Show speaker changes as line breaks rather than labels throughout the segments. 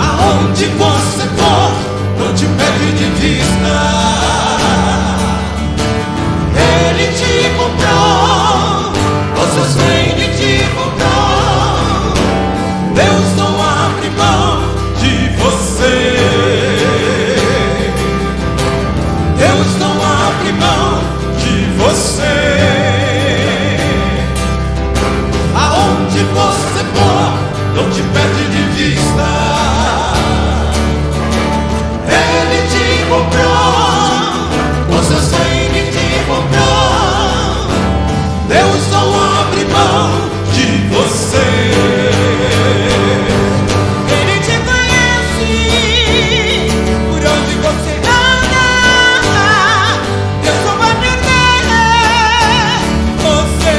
Aonde você for, não te perde de vista. Ele te comprou, você tem te comprou. Deus não abre mão de você. Deus não abre mão de você. Aonde você for, não te perde de vista. Ele te comprou, você sangue te comprou. Deus não abre mão de você. Ele te conhece por onde você anda. Deus não vai perder você.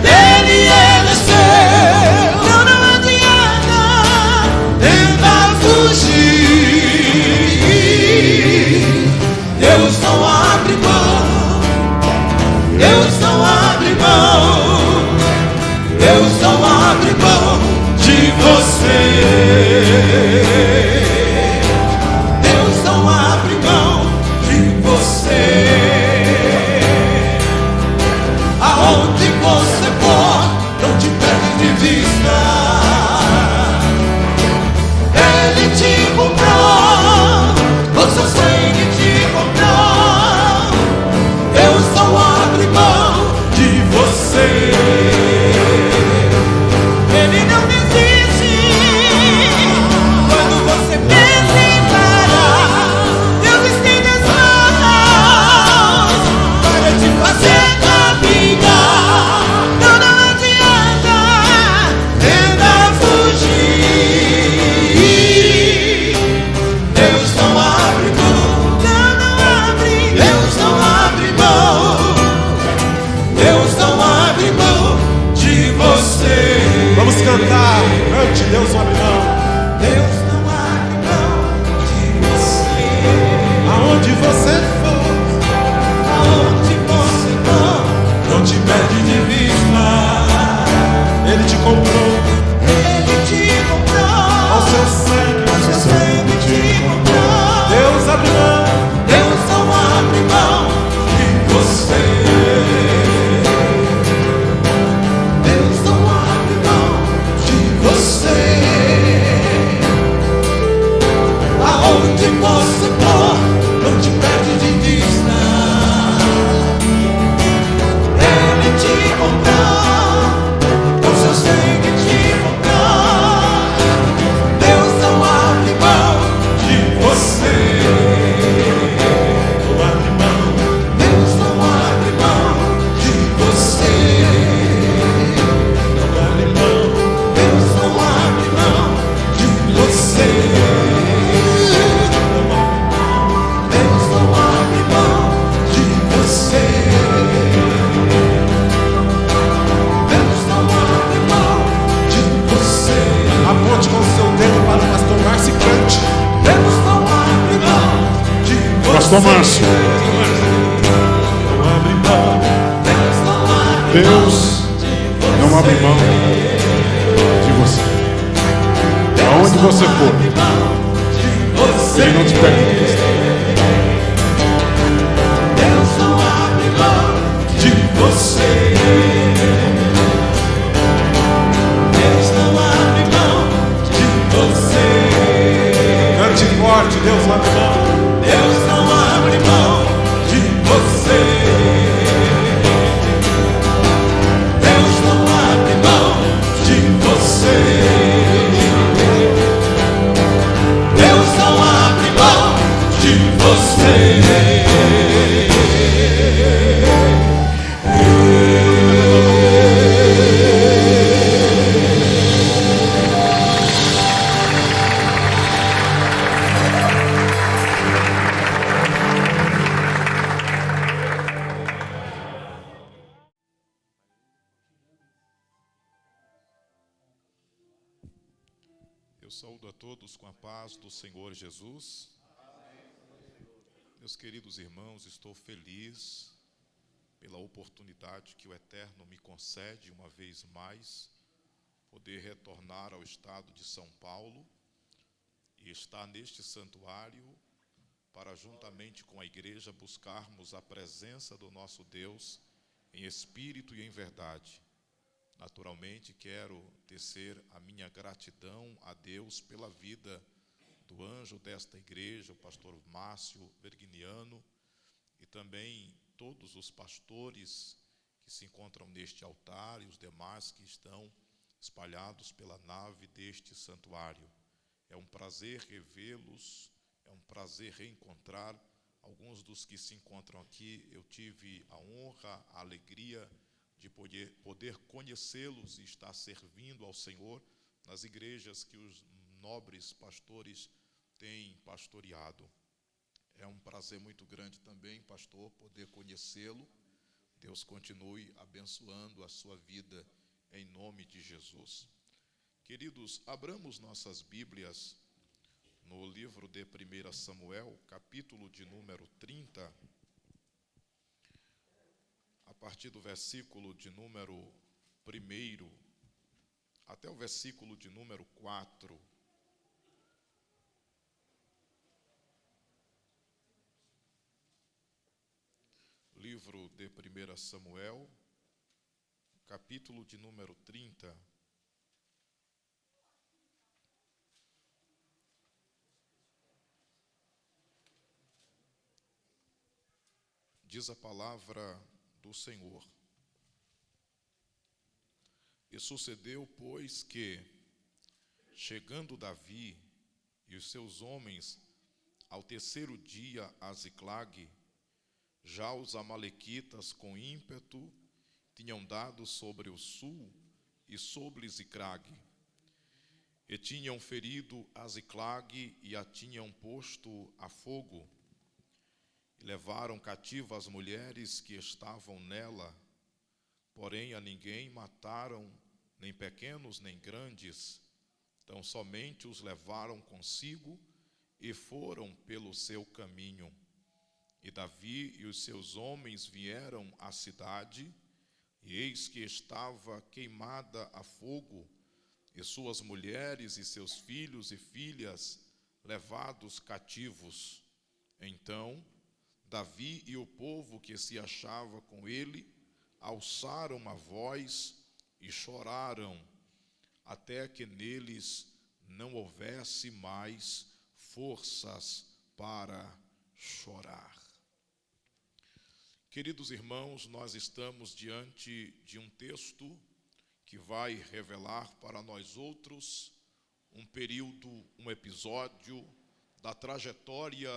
Dele ele é seu. Não adianta tentar fugir. Deus não abre mão. Deus não abre mão. Deus não abre mão de você. Deus não abre mão de você. Aonde você for, não te perde de vista. Ele te comprou, você sangue te comprou. Deus não abre mão de você. Ele não desiste quando você pensa em parar. Deus estende as mãos para te fazer caminhar. Não adianta tentar fugir. Deus não abre mão. Deus não abre mão. Deus não abre mão de você.
Vamos cantar, cante, Deus não abre mão.
Deus não abre mão de você.
Aonde você for,
Aonde você for, não te perde de vista.
Ele te comprou,
Ele te comprou,
ao seu sangue
te comprou.
Deus abre mão.
Deus não abre mão de você. Deus não abre mão de você. Aonde você for, não te perde de vista. Ele te comprou, com seu sangue te comprou. Deus não abre mão de você.
Não abre mão.
Deus não abre mão de você.
Não abre mão.
Deus não abre mão de você. Deus não abre mão de você. Deus não abre mão de você.
Aponte com o seu dedo para o pastor Márcio e cante.
Deus não abre mão de você.
Pastor Márcio. Não abre mão.
Deus não abre
Deus não abre mão de você. Aonde você for,
mão de você.
Ele não te perde de vista.
Deus não abre mão de você. Deus não abre mão de você.
Cante forte, Deus não abre mão.
Deus não abre mão de você. Deus não abre mão de você. Deus não abre mão de você.
Eu saúdo a todos com a paz do Senhor Jesus. Meus queridos irmãos, estou feliz pela oportunidade que o Eterno me concede uma vez mais, poder retornar ao estado de São Paulo e estar neste santuário para, juntamente com a igreja, buscarmos a presença do nosso Deus em espírito e em verdade. Naturalmente, quero tecer a minha gratidão a Deus pela vida do anjo desta igreja, o pastor Márcio Verginiano, e também todos os pastores que se encontram neste altar e os demais que estão espalhados pela nave deste santuário. É um prazer revê-los, é um prazer reencontrar alguns dos que se encontram aqui. Eu tive a honra, a alegria de poder conhecê-los e estar servindo ao Senhor nas igrejas que os nobres pastores têm pastoreado. É um prazer muito grande também, pastor, poder conhecê-lo. Deus continue abençoando a sua vida em nome de Jesus. Queridos, abramos nossas Bíblias no livro de 1 Samuel, capítulo de número 30, a partir do versículo de número 1 até o versículo de número 4. Livro de 1 Samuel, capítulo de número 30. Diz a palavra do Senhor: E sucedeu, pois, que, chegando Davi e os seus homens ao terceiro dia a Ziclague, já os amalequitas com ímpeto tinham dado sobre o sul e sobre Ziclague, e tinham ferido a Ziclague e a tinham posto a fogo, e levaram cativa as mulheres que estavam nela, porém a ninguém mataram, nem pequenos nem grandes, tão somente os levaram consigo e foram pelo seu caminho. E Davi e os seus homens vieram à cidade, e eis que estava queimada a fogo, e suas mulheres e seus filhos e filhas levados cativos. Então Davi e o povo que se achava com ele alçaram a voz e choraram, até que neles não houvesse mais forças para chorar. Queridos irmãos, nós estamos diante de um texto que vai revelar para nós outros um período, um episódio da trajetória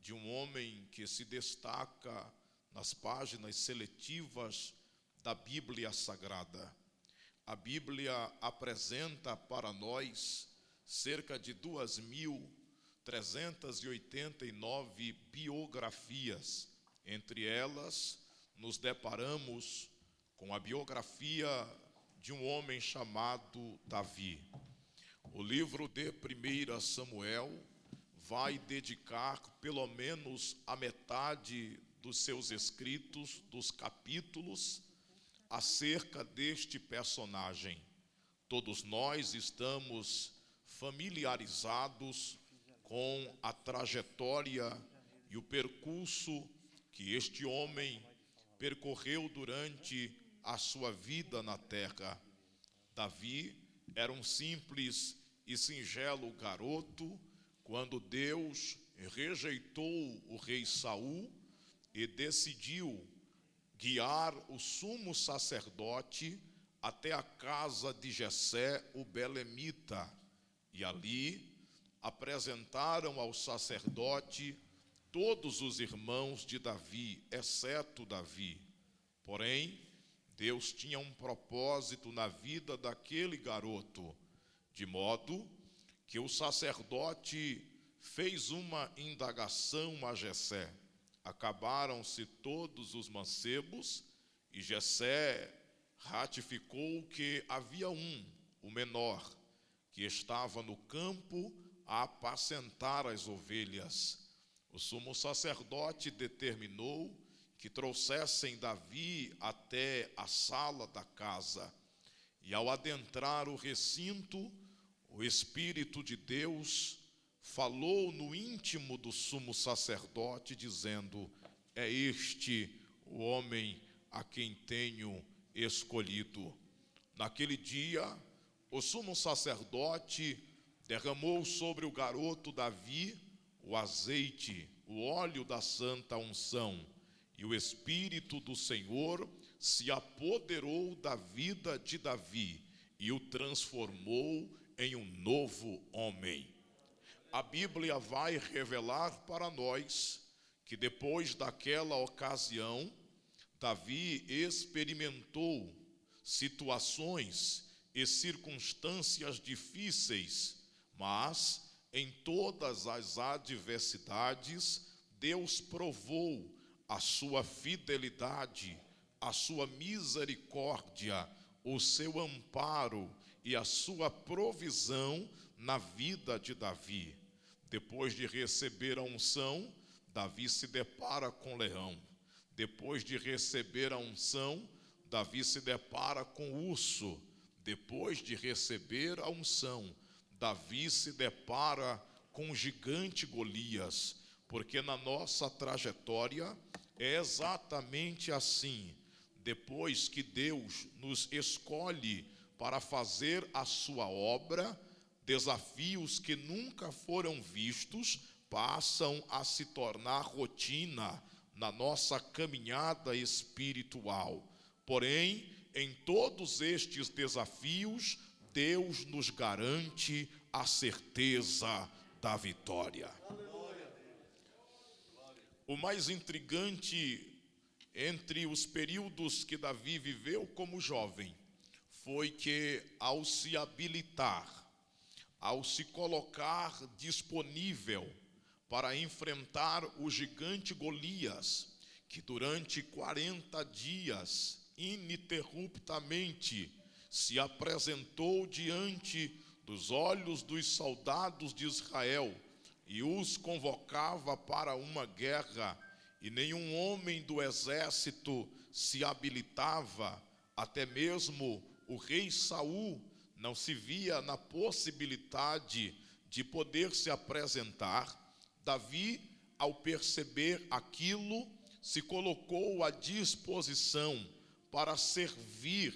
de um homem que se destaca nas páginas seletivas da Bíblia Sagrada. A Bíblia apresenta para nós cerca de 2.389 biografias. Entre elas, nos deparamos com a biografia de um homem chamado Davi. O livro de 1 Samuel vai dedicar pelo menos a metade dos seus escritos, dos capítulos, acerca deste personagem. Todos nós estamos familiarizados com a trajetória e o percurso que este homem percorreu durante a sua vida na terra. Davi era um simples e singelo garoto quando Deus rejeitou o rei Saul e decidiu guiar o sumo sacerdote até a casa de Jessé, o belemita, e ali apresentaram ao sacerdote todos os irmãos de Davi, exceto Davi. Porém, Deus tinha um propósito na vida daquele garoto, de modo que o sacerdote fez uma indagação a Jessé. Acabaram-se todos os mancebos, e Jessé ratificou que havia um, o menor, que estava no campo a apacentar as ovelhas. O sumo sacerdote determinou que trouxessem Davi até a sala da casa. E ao adentrar o recinto, o Espírito de Deus falou no íntimo do sumo sacerdote, dizendo: é este o homem a quem tenho escolhido. Naquele dia, o sumo sacerdote derramou sobre o garoto Davi o azeite, o óleo da santa unção, e o Espírito do Senhor se apoderou da vida de Davi e o transformou em um novo homem. A Bíblia vai revelar para nós que depois daquela ocasião, Davi experimentou situações e circunstâncias difíceis, mas em todas as adversidades, Deus provou a sua fidelidade, a sua misericórdia, o seu amparo e a sua provisão na vida de Davi. Depois de receber a unção, Davi se depara com leão. Depois de receber a unção, Davi se depara com urso. Depois de receber a unção, Davi se depara com o gigante Golias, porque na nossa trajetória é exatamente assim. Depois que Deus nos escolhe para fazer a sua obra, desafios que nunca foram vistos passam a se tornar rotina na nossa caminhada espiritual. Porém, em todos estes desafios, Deus nos garante a certeza da vitória. O mais intrigante entre os períodos que Davi viveu como jovem foi que, ao se habilitar, ao se colocar disponível para enfrentar o gigante Golias, que durante 40 dias, ininterruptamente, se apresentou diante dos olhos dos soldados de Israel e os convocava para uma guerra, e nenhum homem do exército se habilitava, até mesmo o rei Saul não se via na possibilidade de poder se apresentar. Davi, ao perceber aquilo, se colocou à disposição para servir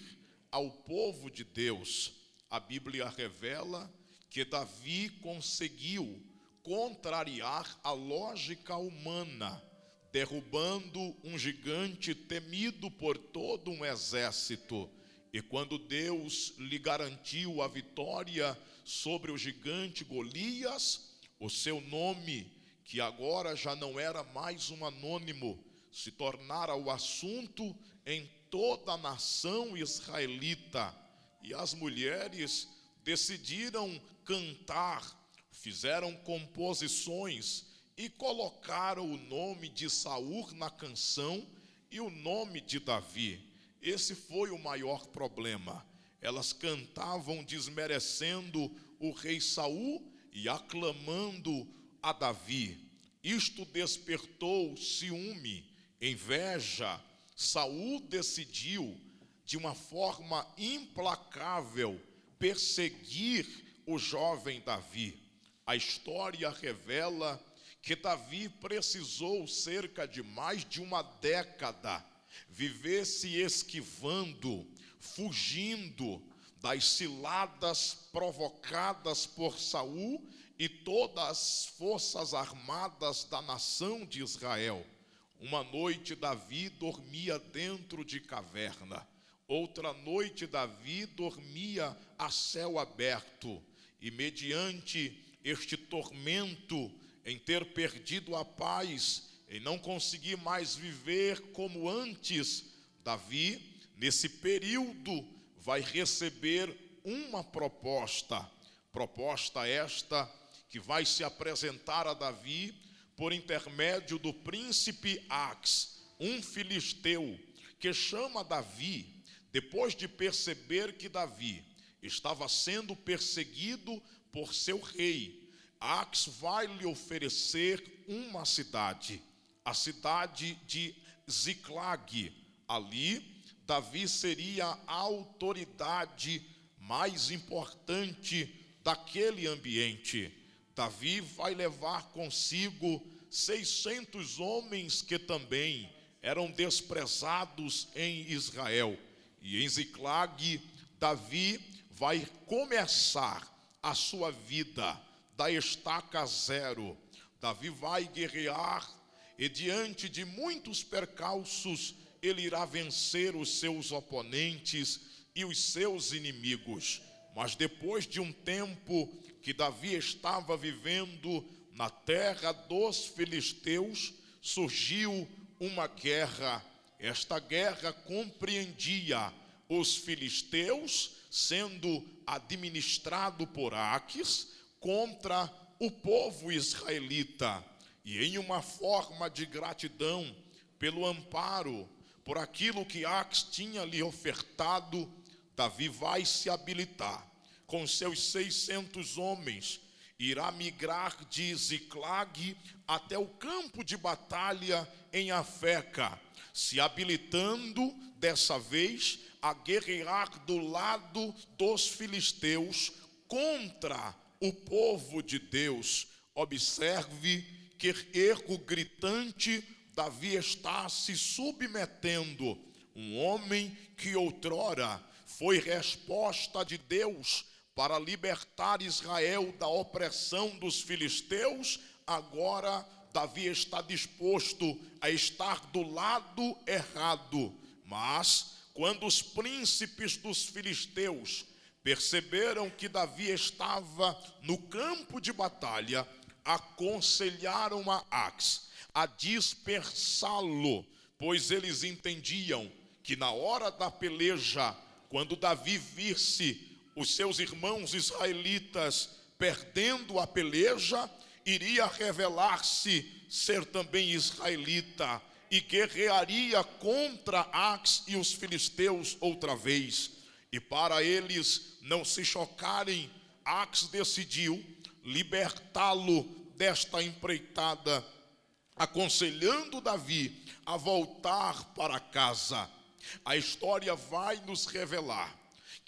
ao povo de Deus. A Bíblia revela que Davi conseguiu contrariar a lógica humana, derrubando um gigante temido por todo um exército. E quando Deus lhe garantiu a vitória sobre o gigante Golias, o seu nome, que agora já não era mais um anônimo, se tornara o assunto em toda a nação israelita. E as mulheres decidiram cantar, fizeram composições e colocaram o nome de Saul na canção e o nome de Davi. Esse foi o maior problema. Elas cantavam desmerecendo o rei Saul e aclamando a Davi. Isto despertou ciúme, inveja. Saul decidiu, de uma forma implacável, perseguir o jovem Davi. A história revela que Davi precisou cerca de mais de uma década viver se esquivando, fugindo das ciladas provocadas por Saul e todas as forças armadas da nação de Israel. Uma noite Davi dormia dentro de caverna, outra noite Davi dormia a céu aberto, e mediante este tormento em ter perdido a paz, em não conseguir mais viver como antes, Davi, nesse período, vai receber uma proposta esta que vai se apresentar a Davi por intermédio do príncipe Ax, um filisteu, que chama Davi, depois de perceber que Davi estava sendo perseguido por seu rei. Ax vai lhe oferecer uma cidade, a cidade de Ziclag. Ali, Davi seria a autoridade mais importante daquele ambiente. Davi vai levar consigo 600 homens que também eram desprezados em Israel. E em Ziclag, Davi vai começar a sua vida da estaca zero. Davi vai guerrear e diante de muitos percalços, ele irá vencer os seus oponentes e os seus inimigos. Mas depois de um tempo que Davi estava vivendo na terra dos filisteus, surgiu uma guerra. Esta guerra compreendia os filisteus, sendo administrado por Aques, contra o povo israelita. E em uma forma de gratidão pelo amparo, por aquilo que Aques tinha lhe ofertado, Davi vai se habilitar com seus 600 homens, irá migrar de Ziclag até o campo de batalha em Afeca, se habilitando dessa vez a guerrear do lado dos filisteus contra o povo de Deus. Observe que erro gritante Davi está se submetendo. Um homem que outrora foi resposta de Deus para libertar Israel da opressão dos filisteus, agora Davi está disposto a estar do lado errado. Mas quando os príncipes dos filisteus perceberam que Davi estava no campo de batalha, aconselharam a Aques a dispersá-lo, pois eles entendiam que na hora da peleja, quando Davi visse os seus irmãos israelitas perdendo a peleja, iria revelar-se ser também israelita e guerrearia contra Aques e os filisteus outra vez. E para eles não se chocarem, Aques decidiu libertá-lo desta empreitada, aconselhando Davi a voltar para casa. A história vai nos revelar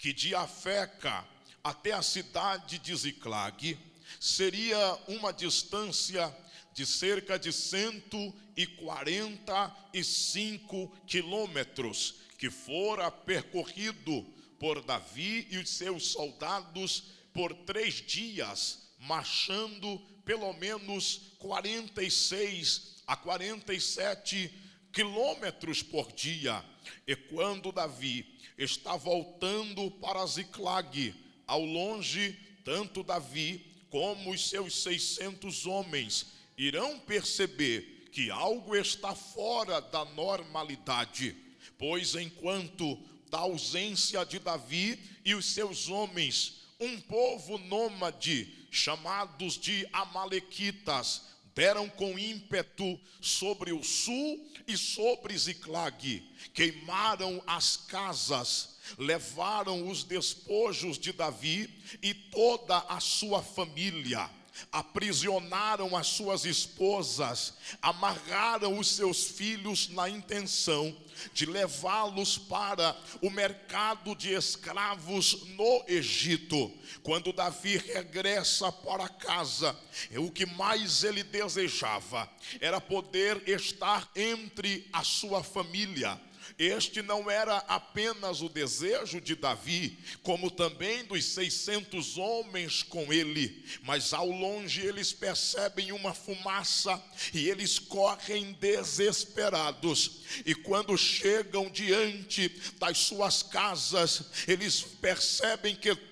que de Afeca até a cidade de Ziclag seria uma distância de cerca de 145 quilômetros, que fora percorrido por Davi e os seus soldados por 3 dias, marchando pelo menos 46 a 47 quilômetros por dia. E quando Davi está voltando para Ziclag, ao longe, tanto Davi como os seus 600 homens irão perceber que algo está fora da normalidade, pois enquanto da ausência de Davi e os seus homens, um povo nômade, chamados de amalequitas, deram com ímpeto sobre o sul e sobre Ziclag, queimaram as casas, levaram os despojos de Davi e toda a sua família, aprisionaram as suas esposas, amarraram os seus filhos na intenção de levá-los para o mercado de escravos no Egito. Quando Davi regressa para casa, o que mais ele desejava era poder estar entre a sua família. Este não era apenas o desejo de Davi, como também dos 600 homens com ele, mas ao longe eles percebem uma fumaça e eles correm desesperados. E quando chegam diante das suas casas, eles percebem que tudo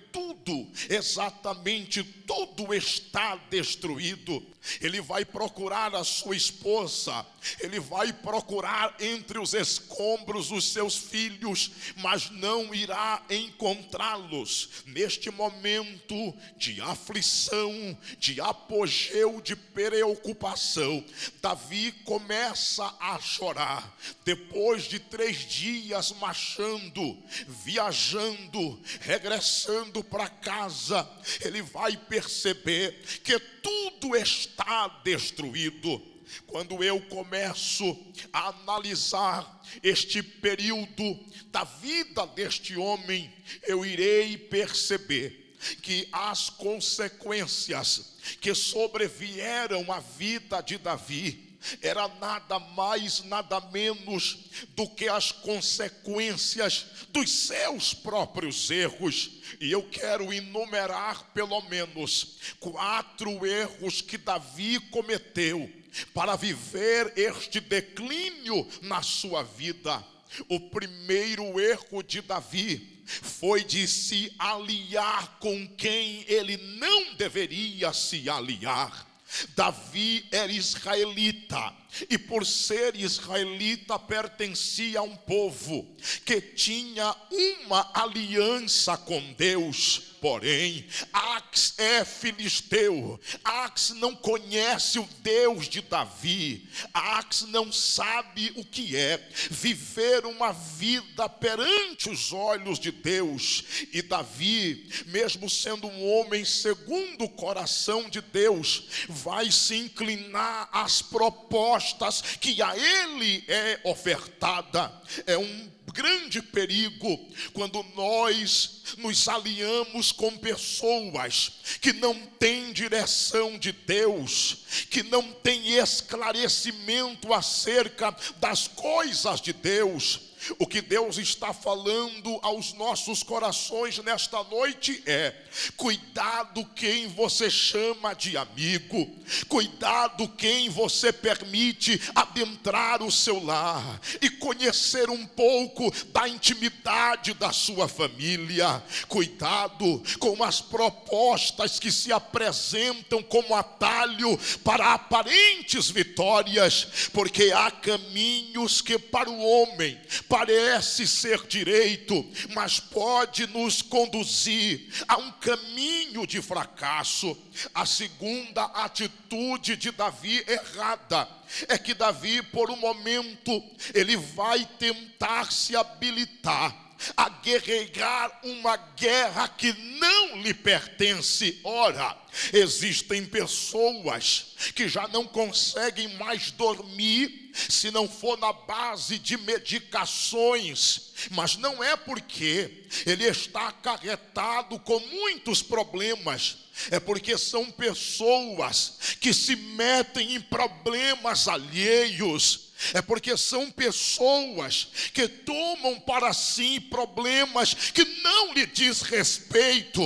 exatamente tudo está destruído, ele vai procurar a sua esposa, ele vai procurar entre os escombros os seus filhos, mas não irá encontrá-los. Neste momento de aflição, de apogeu, de preocupação, Davi começa a chorar. Depois de 3 dias marchando, viajando, regressando para casa, ele vai perceber que tudo está destruído. Quando eu começo a analisar este período da vida deste homem, eu irei perceber que as consequências que sobrevieram à vida de Davi era nada mais, nada menos do que as consequências dos seus próprios erros. E eu quero enumerar pelo menos 4 erros que Davi cometeu para viver este declínio na sua vida. O primeiro erro de Davi foi de se aliar com quem ele não deveria se aliar. Davi era israelita, e por ser israelita pertencia a um povo que tinha uma aliança com Deus. Porém, Ax é filisteu. Ax não conhece o Deus de Davi. Ax não sabe o que é viver uma vida perante os olhos de Deus. E Davi, mesmo sendo um homem segundo o coração de Deus, vai se inclinar às propostas que a ele é ofertada. É um grande perigo quando nós nos aliamos com pessoas que não têm direção de Deus, que não têm esclarecimento acerca das coisas de Deus. O que Deus está falando aos nossos corações nesta noite é: cuidado quem você chama de amigo, cuidado quem você permite adentrar o seu lar e conhecer um pouco da intimidade da sua família. Cuidado com as propostas que se apresentam como atalho para aparentes vitórias, porque há caminhos que para o homem parece ser direito, mas pode nos conduzir a um caminho de fracasso. A segunda atitude de Davi errada é que Davi, por um momento, ele vai tentar se habilitar a guerrear uma guerra que não lhe pertence. Ora, existem pessoas que já não conseguem mais dormir se não for na base de medicações, mas não é porque ele está acarretado com muitos problemas, é porque são pessoas que se metem em problemas alheios. É porque são pessoas que tomam para si problemas que não lhe diz respeito.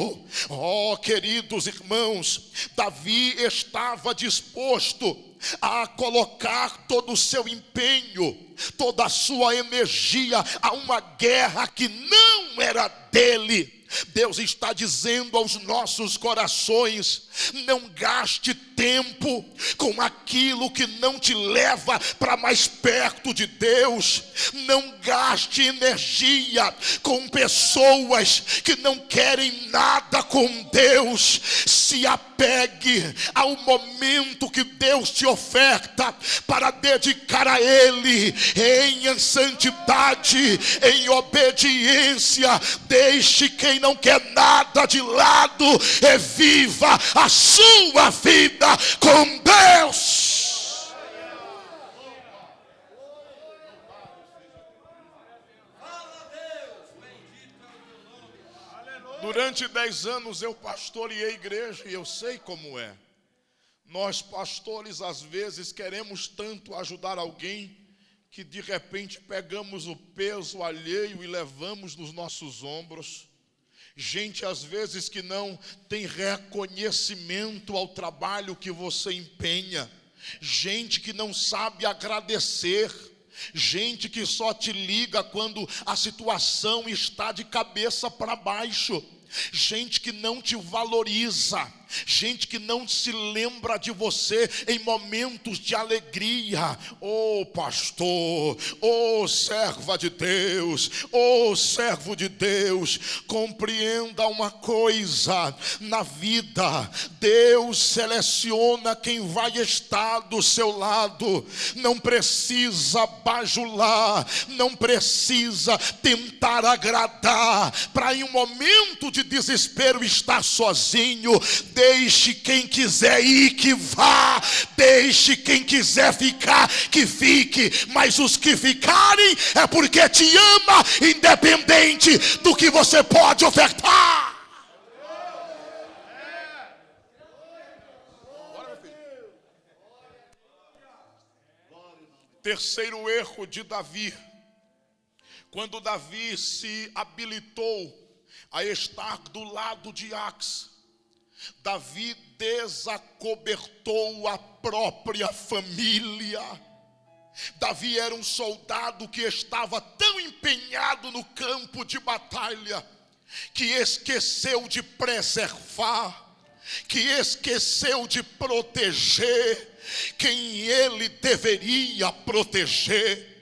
Oh, queridos irmãos, Davi estava disposto a colocar todo o seu empenho, toda a sua energia a uma guerra que não era dele. Deus está dizendo aos nossos corações: não gaste tempo com aquilo que não te leva para mais perto de Deus. Não gaste energia com pessoas que não querem nada com Deus. Se apegue ao momento que Deus te oferta para dedicar a Ele em santidade, em obediência. Deixe quem não quer nada de lado e viva a sua vida com Deus. Durante 10 anos eu pastoreei a igreja e eu sei como é. Nós pastores às vezes queremos tanto ajudar alguém que de repente pegamos o peso alheio e levamos nos nossos ombros. Gente às vezes que não tem reconhecimento ao trabalho que você empenha. Gente que não sabe agradecer. Gente que só te liga quando a situação está de cabeça para baixo. gente que não te valoriza, gente que não se lembra de você em momentos de alegria. Oh pastor, oh serva de Deus, oh servo de Deus, compreenda uma coisa: na vida Deus seleciona quem vai estar do seu lado. Não precisa bajular, não precisa tentar agradar para em um momento de desespero estar sozinho. Deixe quem quiser ir que vá, deixe quem quiser ficar que fique, mas os que ficarem é porque te ama, independente do que você pode ofertar. Terceiro erro de Davi: quando Davi se habilitou a estar do lado de Ax, Davi desacobertou a própria família. Davi era um soldado que estava tão empenhado no campo de batalha que esqueceu de preservar, que esqueceu de proteger quem ele deveria proteger.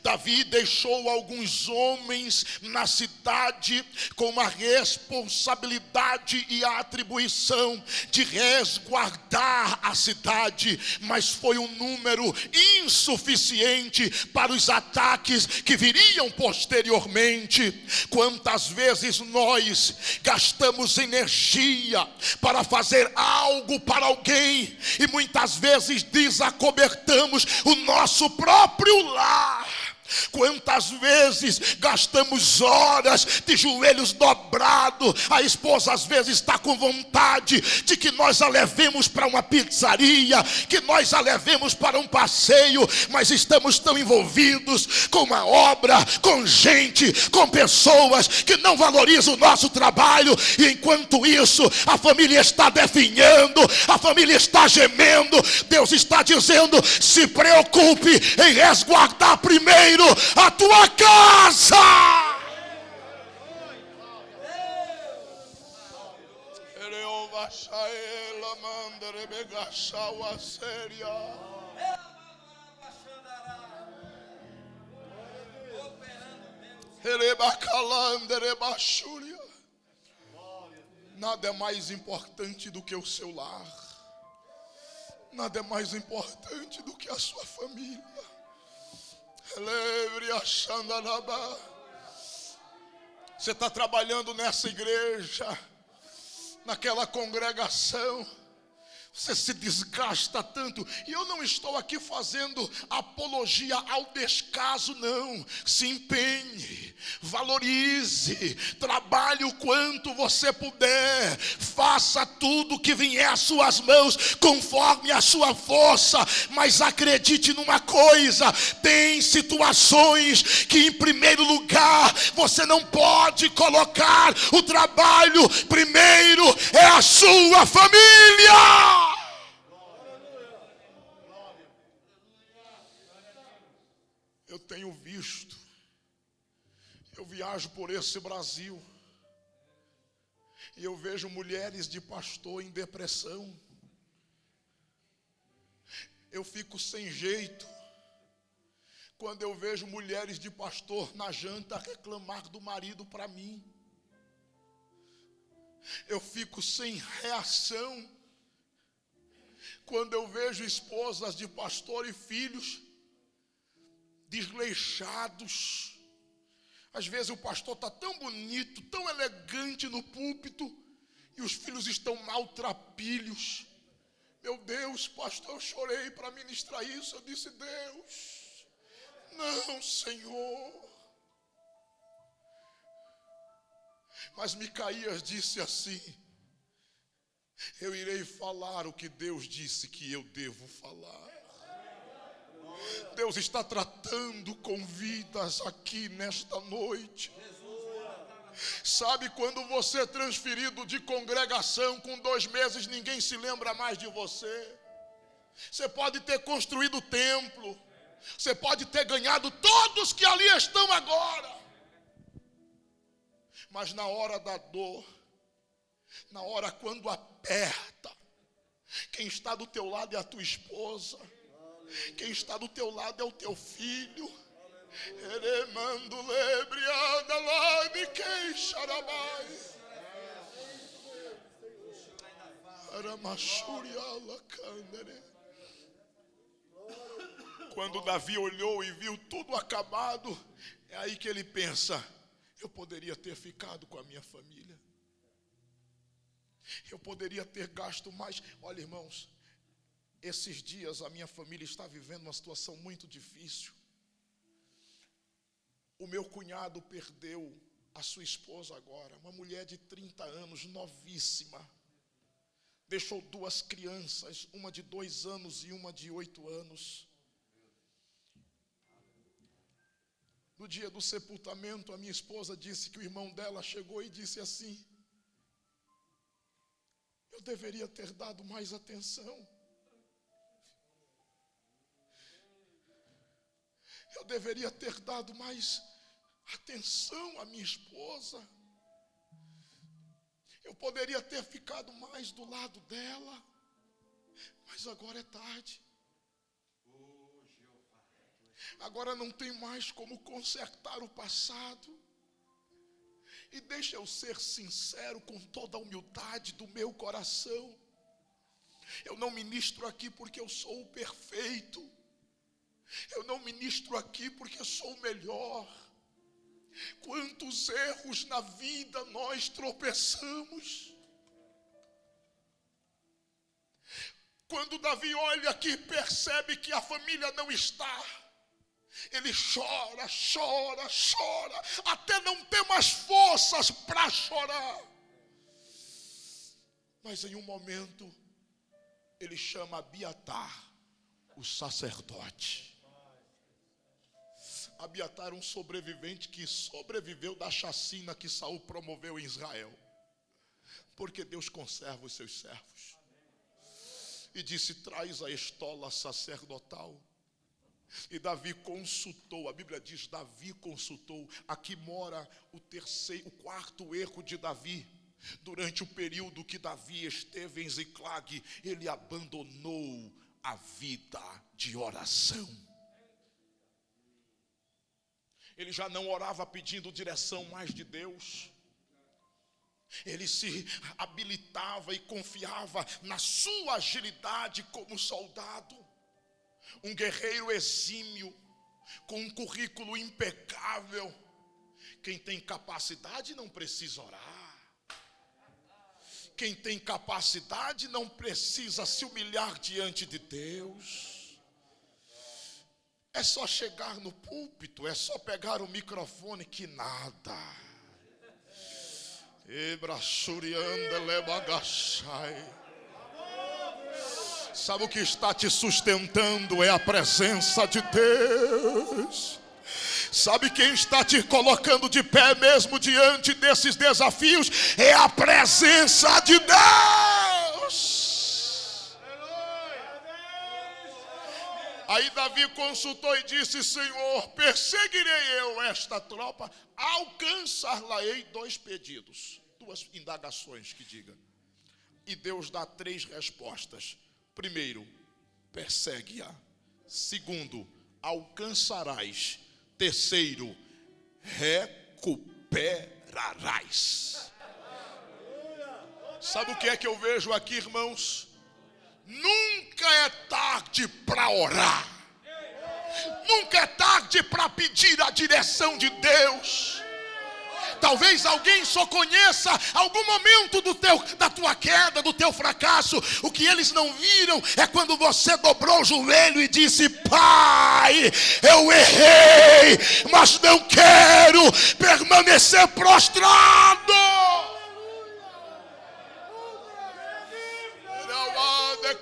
Davi deixou alguns homens na cidade com a responsabilidade e a atribuição de resguardar a cidade, mas foi um número insuficiente para os ataques que viriam posteriormente. Quantas vezes nós gastamos energia para fazer algo para alguém e muitas vezes desacobertamos o nosso próprio lar? Quantas vezes gastamos horas de joelhos dobrados? A esposa às vezes está com vontade de que nós a levemos para uma pizzaria, que nós a levemos para um passeio, mas estamos tão envolvidos com uma obra, com gente, com pessoas que não valorizam o nosso trabalho, e enquanto isso a família está definhando, a família está gemendo. Deus está dizendo: se preocupe em resguardar primeiro a tua casa. Nada é mais importante do que o seu lar. Nada é mais importante do que a sua família. Você está trabalhando nessa igreja, naquela congregação, você se desgasta tanto, e eu não estou aqui fazendo apologia ao descaso, não. Se empenhe, valorize, trabalhe o quanto você puder, faça tudo que vier às suas mãos, conforme a sua força, mas acredite numa coisa: tem situações que em primeiro lugar você não pode colocar o trabalho, primeiro é a sua família. Eu tenho visto, eu viajo por esse Brasil, e eu vejo mulheres de pastor em depressão. Eu fico sem jeito quando eu vejo mulheres de pastor na janta reclamar do marido para mim. Eu fico sem reação quando eu vejo esposas de pastor e filhos desleixados. Às vezes o pastor está tão bonito, tão elegante no púlpito, e os filhos estão maltrapilhos. Meu Deus, pastor, eu chorei para ministrar isso. Eu disse: Deus, não, Senhor. Mas Micaías disse assim: eu irei falar o que Deus disse que eu devo falar. Deus está tratando com vidas aqui nesta noite. Sabe, quando você é transferido de congregação, com 2 meses ninguém se lembra mais de você. Você pode ter construído o templo, você pode ter ganhado todos que ali estão agora, mas na hora da dor, Na hora quando aperta, quem está do teu lado é a tua esposa. Quem está do teu lado é o teu filho. Eremando lebriada lá de queixarabai. Aramachuriala candere. Quando Davi olhou e viu tudo acabado, é aí que ele pensa: eu poderia ter ficado com a minha família. Eu poderia ter gasto mais. Olha, irmãos, esses dias a minha família está vivendo uma situação muito difícil. O meu cunhado perdeu a sua esposa agora, uma mulher de 30 anos, novíssima. Deixou 2 crianças, uma de 2 anos e uma de 8 anos. No dia do sepultamento, a minha esposa disse que o irmão dela chegou e disse assim: eu deveria ter dado mais atenção. Eu deveria ter dado mais atenção à minha esposa. Eu poderia ter ficado mais do lado dela. Mas agora é tarde. Agora não tem mais como consertar o passado. E deixa eu ser sincero com toda a humildade do meu coração. Eu não ministro aqui porque eu sou o perfeito. Eu não ministro aqui porque eu sou o melhor. Quantos erros na vida nós tropeçamos. Quando Davi olha aqui, percebe que a família não está. Ele chora, chora, chora, até não ter mais forças para chorar. Mas em um momento, ele chama Abiatar, o sacerdote. Abiatar, um sobrevivente que sobreviveu da chacina que Saul promoveu em Israel. Porque Deus conserva os seus servos. E disse: traz a estola sacerdotal. E Davi consultou, a Bíblia diz: Davi consultou. Aqui mora o 4º erro de Davi. Durante o período que Davi esteve em Ziclag, ele abandonou a vida de oração. Ele já não orava pedindo direção mais de Deus. Ele se habilitava e confiava na sua agilidade como soldado. Um guerreiro exímio, com um currículo impecável. Quem tem capacidade não precisa orar. Quem tem capacidade não precisa se humilhar diante de Deus. É só chegar no púlpito, é só pegar o microfone, que nada. Sabe o que está te sustentando? É a presença de Deus. Sabe quem está te colocando de pé mesmo diante desses desafios? É a presença de Deus. Aí Davi consultou e disse: Senhor, perseguirei eu esta tropa, alcançar-la-ei. 2 pedidos, 2 indagações que diga. E Deus dá 3 respostas. Primeiro, persegue-a. Segundo, alcançarás. Terceiro, recuperarás. Sabe o que é que eu vejo aqui, irmãos? Nunca é tarde para orar. Nunca é tarde para pedir a direção de Deus. Talvez alguém só conheça algum momento da tua queda, do teu fracasso. O que eles não viram é quando você dobrou o joelho e disse: Pai, eu errei, mas não quero permanecer prostrado.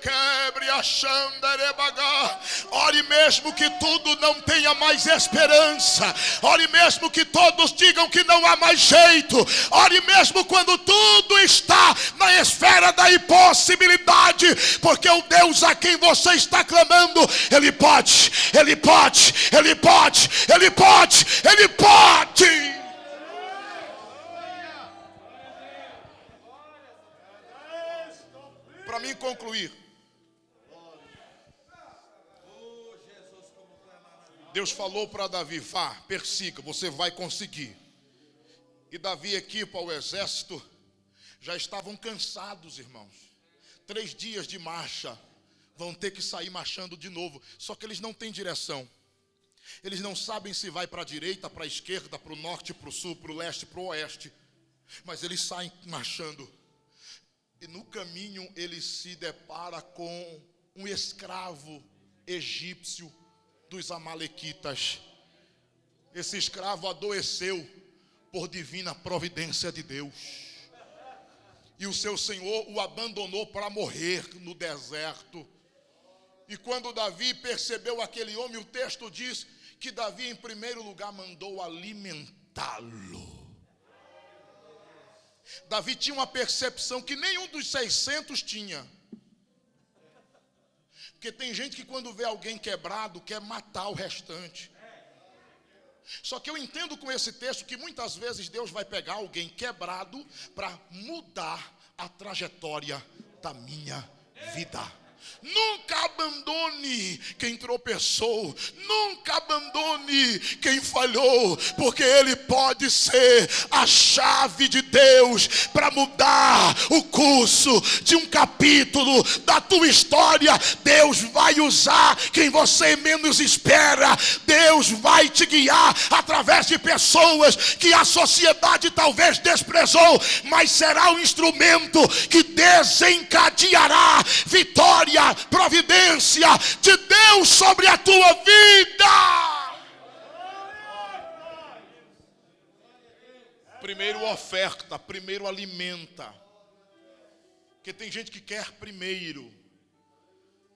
Quebre a xandarebaga. Ore mesmo que tudo não tenha mais esperança. Ore mesmo que todos digam que não há mais jeito. Ore mesmo quando tudo está na esfera da impossibilidade. Porque o Deus a quem você está clamando, Ele pode, Ele pode, Ele pode, Ele pode, Ele pode. mim concluir. Deus falou para Davi: vá, persiga, você vai conseguir. E Davi equipa o exército. Já estavam cansados, irmãos. 3 dias de marcha. Vão ter que sair marchando de novo. Só que eles não têm direção. Eles não sabem se vai para a direita, para a esquerda, para o norte, para o sul, para o leste, para o oeste. Mas eles saem marchando. E no caminho ele se depara com um escravo egípcio dos amalequitas. Esse escravo adoeceu por divina providência de Deus. E o seu senhor o abandonou para morrer no deserto. E quando Davi percebeu aquele homem, o texto diz que Davi, em primeiro lugar, mandou alimentá-lo. Davi tinha uma percepção que nenhum dos 600 tinha. Porque tem gente que quando vê alguém quebrado, quer matar o restante. Só que eu entendo com esse texto que muitas vezes Deus vai pegar alguém quebrado para mudar a trajetória da minha vida. Nunca abandone quem tropeçou, nunca abandone quem falhou, porque ele pode ser a chave de Deus para mudar o curso de um capítulo da tua história. Deus vai usar quem você menos espera. Deus vai te guiar através de pessoas que a sociedade talvez desprezou, mas será um instrumento que desencadeará vitória, providência de Deus sobre a tua vida. Primeiro oferta, primeiro alimenta. Porque tem gente que quer primeiro.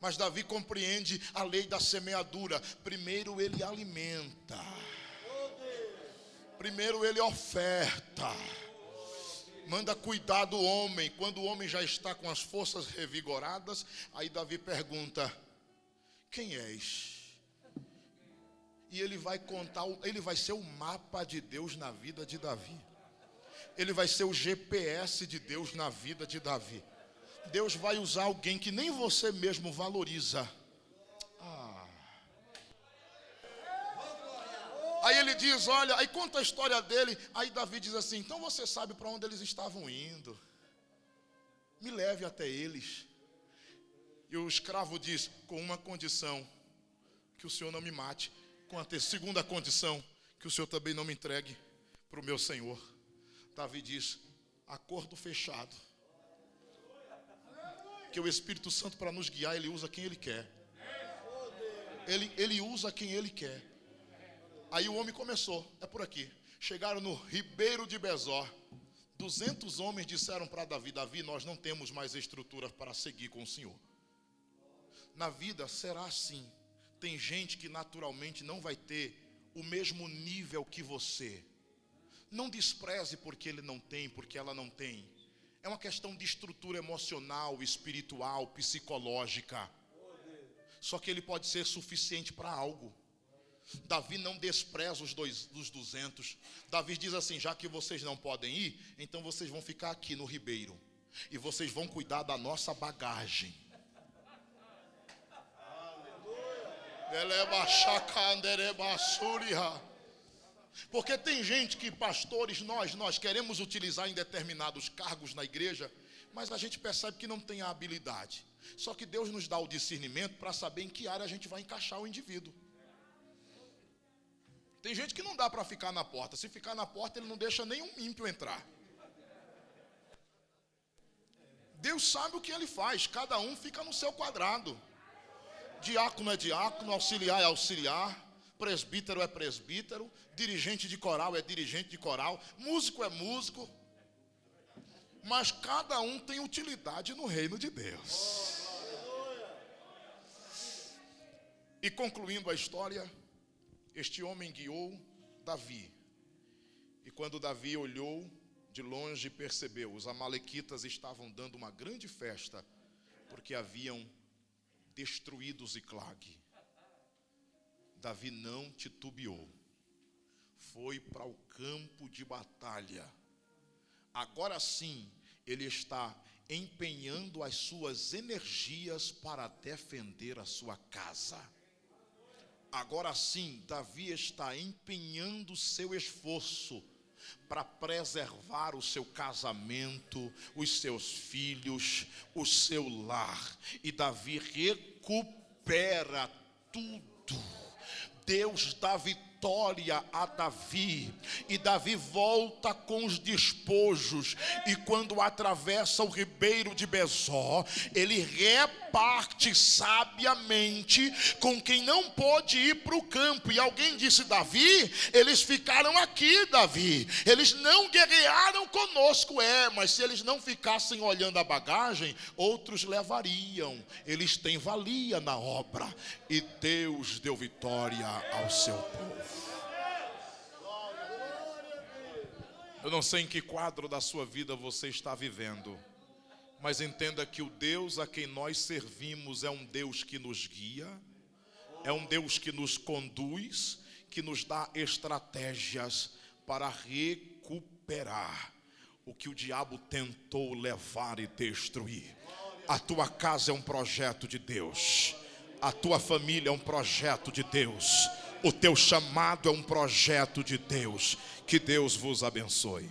Mas Davi compreende a lei da semeadura. Primeiro ele alimenta. Primeiro ele oferta. Manda cuidar do homem. Quando o homem já está com as forças revigoradas, aí Davi pergunta: quem és? E ele vai contar, ele vai ser o mapa de Deus na vida de Davi. Ele vai ser o GPS de Deus na vida de Davi. Deus vai usar alguém que nem você mesmo valoriza. Aí ele diz, olha, aí conta a história dele. Aí Davi diz assim: então você sabe para onde eles estavam indo. Me leve até eles. E o escravo diz: com uma condição, que o senhor não me mate. Com a segunda condição, que o senhor também não me entregue para o meu senhor. Davi diz: acordo fechado. Que o Espírito Santo, para nos guiar, ele usa quem ele quer. Ele usa quem ele quer. Aí o homem começou, é por aqui. Chegaram no Ribeiro de Besor. 200 homens disseram para Davi: Davi, nós não temos mais estrutura para seguir com o Senhor. Na vida será assim. Tem gente que naturalmente não vai ter o mesmo nível que você. Não despreze porque ele não tem, porque ela não tem. É uma questão de estrutura emocional, espiritual, psicológica. Só que ele pode ser suficiente para algo. Davi não despreza os 200. Davi diz assim: já que vocês não podem ir, então vocês vão ficar aqui no ribeiro. E vocês vão cuidar da nossa bagagem. Porque tem gente que, pastores, nós queremos utilizar em determinados cargos na igreja, mas a gente percebe que não tem a habilidade. Só que Deus nos dá o discernimento para saber em que área a gente vai encaixar o indivíduo. Tem gente que não dá para ficar na porta. Se ficar na porta, ele não deixa nenhum ímpio entrar. Deus sabe o que ele faz. Cada um fica no seu quadrado. Diácono é diácono, auxiliar é auxiliar, presbítero é presbítero, dirigente de coral é dirigente de coral, músico é músico. Mas cada um tem utilidade no reino de Deus. E concluindo a história, este homem guiou Davi. E quando Davi olhou de longe, percebeu, os amalequitas estavam dando uma grande festa, porque haviam destruído Ziclag. Davi não titubeou. Foi para o campo de batalha. Agora sim, ele está empenhando as suas energias para defender a sua casa. Agora sim, Davi está empenhando seu esforço para preservar o seu casamento, os seus filhos, o seu lar. E Davi recupera tudo. Deus dá vitória a Davi, e Davi volta com os despojos, e quando atravessa o ribeiro de Besor, ele reparte sabiamente com quem não pôde ir para o campo. E alguém disse: Davi, eles ficaram aqui, Davi, eles não guerrearam conosco. Mas se eles não ficassem olhando a bagagem, outros levariam. Eles têm valia na obra, e Deus deu vitória ao seu povo. Eu não sei em que quadro da sua vida você está vivendo, mas entenda que o Deus a quem nós servimos é um Deus que nos guia, é um Deus que nos conduz, que nos dá estratégias para recuperar o que o diabo tentou levar e destruir. A tua casa é um projeto de Deus, a tua família é um projeto de Deus, o teu chamado é um projeto de Deus. Que Deus vos abençoe.